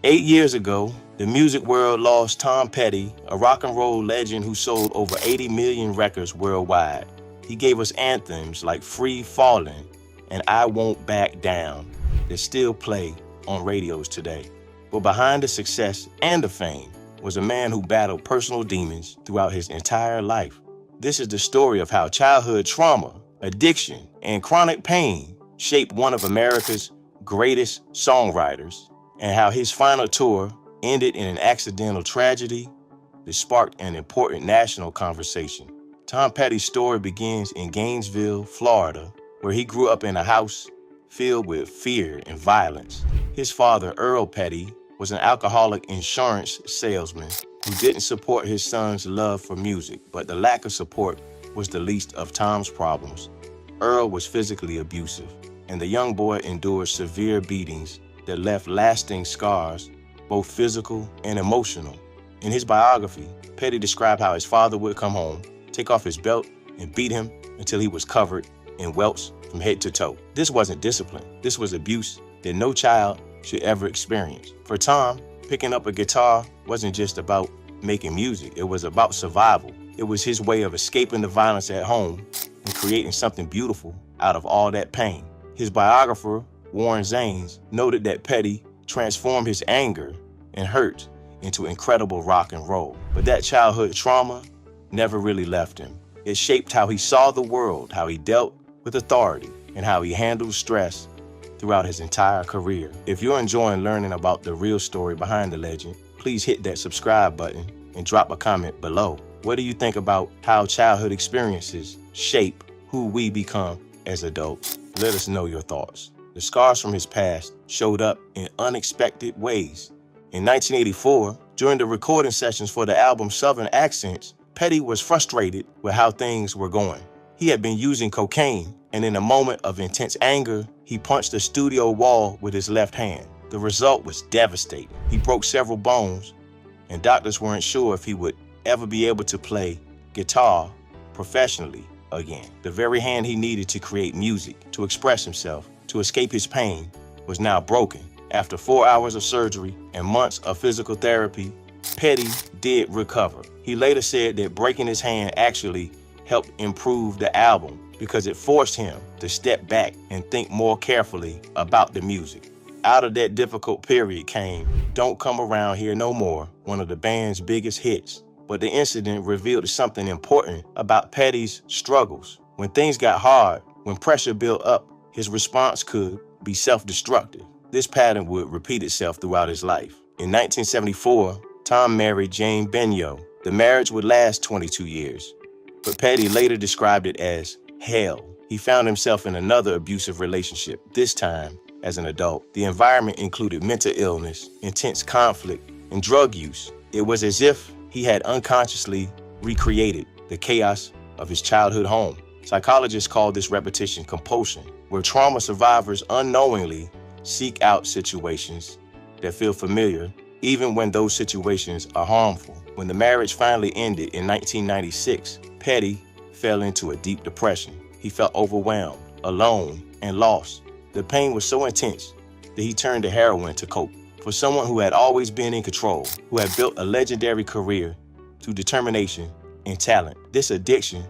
8 years ago, the music world lost Tom Petty, a rock and roll legend who sold over 80 million records worldwide. He gave us anthems like Free Fallin' and I Won't Back Down that still play on radios today. But behind the success and the fame was a man who battled personal demons throughout his entire life. This is the story of how childhood trauma, addiction, and chronic pain shaped one of America's greatest songwriters, and how his final tour ended in an accidental tragedy that sparked an important national conversation. Tom Petty's story begins in Gainesville, Florida, where he grew up in a house filled with fear and violence. His father, Earl Petty, was an alcoholic insurance salesman who didn't support his son's love for music, but the lack of support was the least of Tom's problems. Earl was physically abusive, and the young boy endured severe beatings that left lasting scars, both physical and emotional. In his biography, Petty described how his father would come home, take off his belt, and beat him until he was covered in welts from head to toe. This wasn't discipline. This was abuse that no child should ever experience. For Tom, picking up a guitar wasn't just about making music. It was about survival. It was his way of escaping the violence at home and creating something beautiful out of all that pain. His biographer, Warren Zanes, noted that Petty transformed his anger and hurt into incredible rock and roll. But that childhood trauma never really left him. It shaped how he saw the world, how he dealt with authority, and how he handled stress throughout his entire career. If you're enjoying learning about the real story behind the legend, please hit that subscribe button and drop a comment below. What do you think about how childhood experiences shape who we become as adults? Let us know your thoughts. The scars from his past showed up in unexpected ways. In 1984, during the recording sessions for the album Southern Accents, Petty was frustrated with how things were going. He had been using cocaine, and in a moment of intense anger, he punched the studio wall with his left hand. The result was devastating. He broke several bones, and doctors weren't sure if he would ever be able to play guitar professionally again. The very hand he needed to create music, to express himself, to escape his pain, was now broken. After 4 hours of surgery and months of physical therapy, Petty did recover. He later said that breaking his hand actually helped improve the album because it forced him to step back and think more carefully about the music. Out of that difficult period came Don't Come Around Here No More, one of the band's biggest hits. But the incident revealed something important about Petty's struggles. When things got hard, when pressure built up, his response could be self-destructive. This pattern would repeat itself throughout his life. In 1974, Tom married Jane Benyo. The marriage would last 22 years, but Petty later described it as hell. He found himself in another abusive relationship, this time as an adult. The environment included mental illness, intense conflict, and drug use. It was as if he had unconsciously recreated the chaos of his childhood home. Psychologists call this repetition compulsion, where trauma survivors unknowingly seek out situations that feel familiar, even when those situations are harmful. When the marriage finally ended in 1996, Petty fell into a deep depression. He felt overwhelmed, alone, and lost. The pain was so intense that he turned to heroin to cope. For someone who had always been in control, who had built a legendary career through determination and talent, this addiction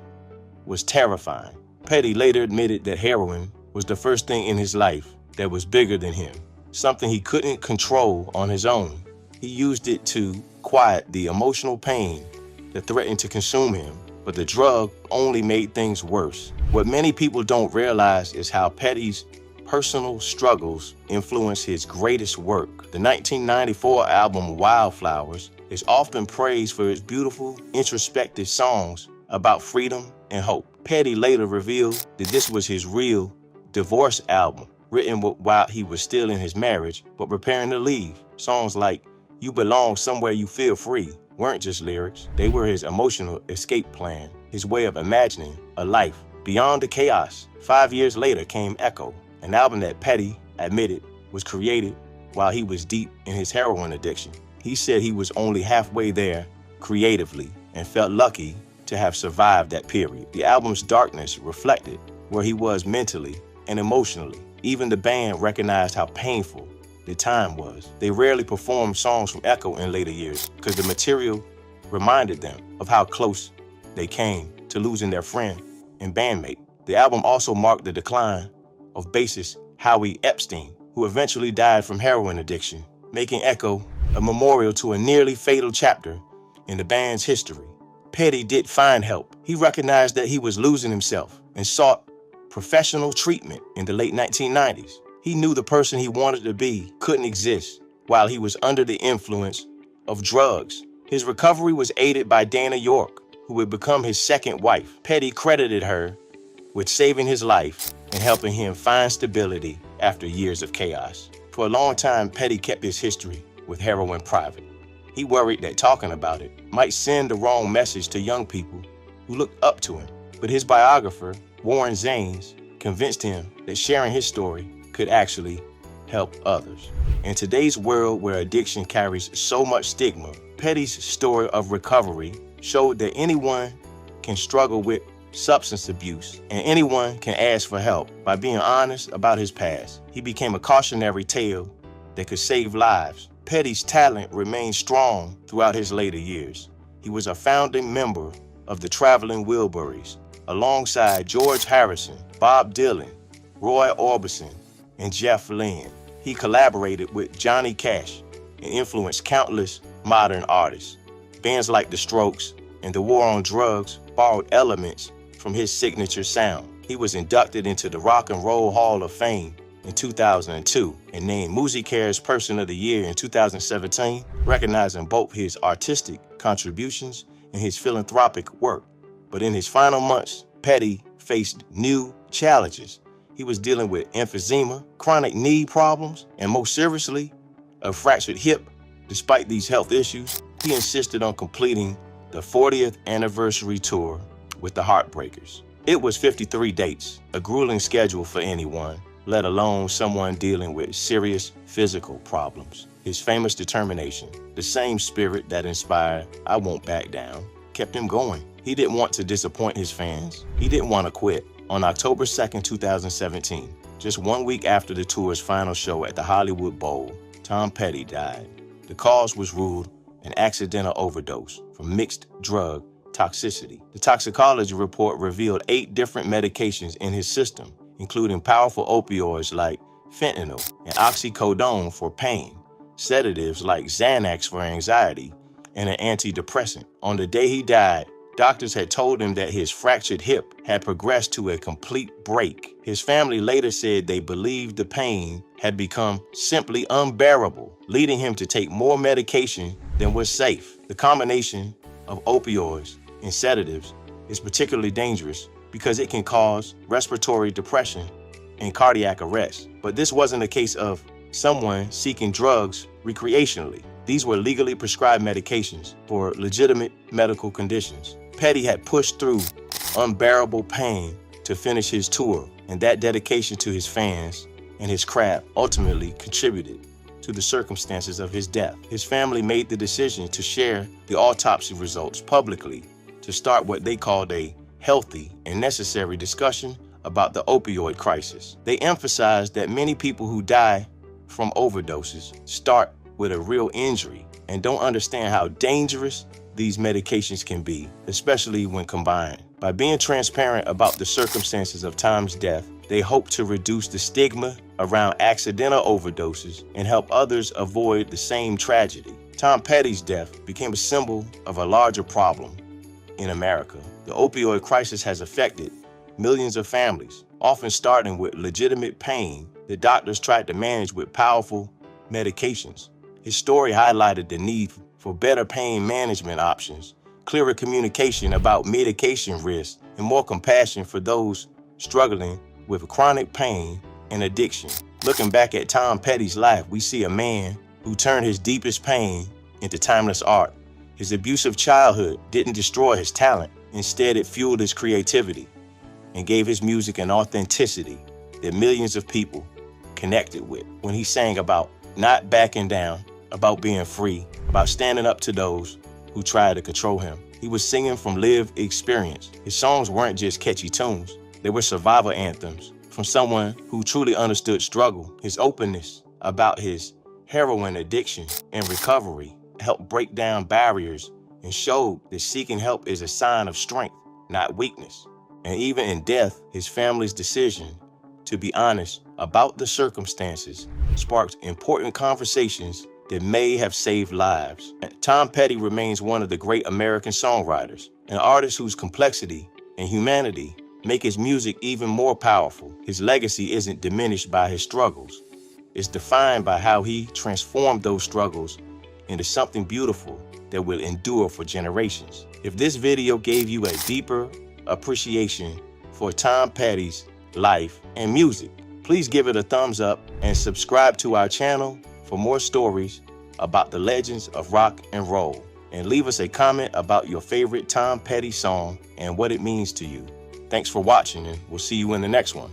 was terrifying. Petty later admitted that heroin was the first thing in his life that was bigger than him, something he couldn't control on his own. He used it to quiet the emotional pain that threatened to consume him, but the drug only made things worse. What many people don't realize is how Petty's personal struggles influenced his greatest work. The 1994 album Wildflowers is often praised for its beautiful, introspective songs about freedom and hope. Petty later revealed that this was his real divorce album, written while he was still in his marriage, but preparing to leave. Songs like You Belong Somewhere You Feel Free weren't just lyrics. They were his emotional escape plan, his way of imagining a life beyond the chaos. 5 years later came Echo, an album that Petty admitted was created while he was deep in his heroin addiction. He said he was only halfway there creatively and felt lucky to have survived that period. The album's darkness reflected where he was mentally and emotionally. Even the band recognized how painful the time was. They rarely performed songs from Echo in later years because the material reminded them of how close they came to losing their friend and bandmate. The album also marked the decline of bassist Howie Epstein, who eventually died from heroin addiction, making Echo a memorial to a nearly fatal chapter in the band's history. Petty did find help. He recognized that he was losing himself and sought professional treatment in the late 1990s. He knew the person he wanted to be couldn't exist while he was under the influence of drugs. His recovery was aided by Dana York, who would become his second wife. Petty credited her with saving his life and helping him find stability after years of chaos. For a long time, Petty kept his history with heroin private. He worried that talking about it might send the wrong message to young people who looked up to him. But his biographer, Warren Zanes, convinced him that sharing his story could actually help others. In today's world where addiction carries so much stigma, Petty's story of recovery showed that anyone can struggle with substance abuse and anyone can ask for help by being honest about his past. He became a cautionary tale that could save lives. Petty's talent remained strong throughout his later years. He was a founding member of the Traveling Wilburys, alongside George Harrison, Bob Dylan, Roy Orbison, and Jeff Lynne. He collaborated with Johnny Cash and influenced countless modern artists. Bands like The Strokes and The War on Drugs borrowed elements from his signature sound. He was inducted into the Rock and Roll Hall of Fame in 2002 and named Musicare's Person of the Year in 2017, recognizing both his artistic contributions and his philanthropic work. But in his final months, Petty faced new challenges. He was dealing with emphysema, chronic knee problems, and most seriously, a fractured hip. Despite these health issues, he insisted on completing the 40th anniversary tour with the Heartbreakers. It was 53 dates, a grueling schedule for anyone, let alone someone dealing with serious physical problems. His famous determination, the same spirit that inspired I Won't Back Down, kept him going. He didn't want to disappoint his fans. He didn't want to quit. On October 2nd, 2017, just 1 week after the tour's final show at the Hollywood Bowl, Tom Petty died. The cause was ruled an accidental overdose from mixed drug toxicity. The toxicology report revealed 8 different medications in his system, including powerful opioids like fentanyl and oxycodone for pain, sedatives like Xanax for anxiety, and an antidepressant. On the day he died, doctors had told him that his fractured hip had progressed to a complete break. His family later said they believed the pain had become simply unbearable, leading him to take more medication than was safe. The combination of opioids and sedatives is particularly dangerous because it can cause respiratory depression and cardiac arrest. But this wasn't a case of someone seeking drugs recreationally. These were legally prescribed medications for legitimate medical conditions. Petty had pushed through unbearable pain to finish his tour, and that dedication to his fans and his craft ultimately contributed to the circumstances of his death. His family made the decision to share the autopsy results publicly to start what they called a healthy and necessary discussion about the opioid crisis. They emphasized that many people who die from overdoses start with a real injury and don't understand how dangerous these medications can be, especially when combined. By being transparent about the circumstances of Tom's death, they hope to reduce the stigma around accidental overdoses and help others avoid the same tragedy. Tom Petty's death became a symbol of a larger problem in America. The opioid crisis has affected millions of families, often starting with legitimate pain that doctors tried to manage with powerful medications. His story highlighted the need for better pain management options, clearer communication about medication risks, and more compassion for those struggling with chronic pain and addiction. Looking back at Tom Petty's life, we see a man who turned his deepest pain into timeless art. His abusive childhood didn't destroy his talent. Instead, it fueled his creativity and gave his music an authenticity that millions of people connected with. When he sang about not backing down, about being free, about standing up to those who tried to control him, he was singing from lived experience. His songs weren't just catchy tunes. They were survival anthems from someone who truly understood struggle. His openness about his heroin addiction and recovery, helped break down barriers and showed that seeking help is a sign of strength, not weakness. And even in death, his family's decision to be honest about the circumstances sparked important conversations that may have saved lives. Tom Petty remains one of the great American songwriters, an artist whose complexity and humanity make his music even more powerful. His legacy isn't diminished by his struggles. It's defined by how he transformed those struggles into something beautiful that will endure for generations. If this video gave you a deeper appreciation for Tom Petty's life and music, please give it a thumbs up and subscribe to our channel for more stories about the legends of rock and roll. And leave us a comment about your favorite Tom Petty song and what it means to you. Thanks for watching, and we'll see you in the next one.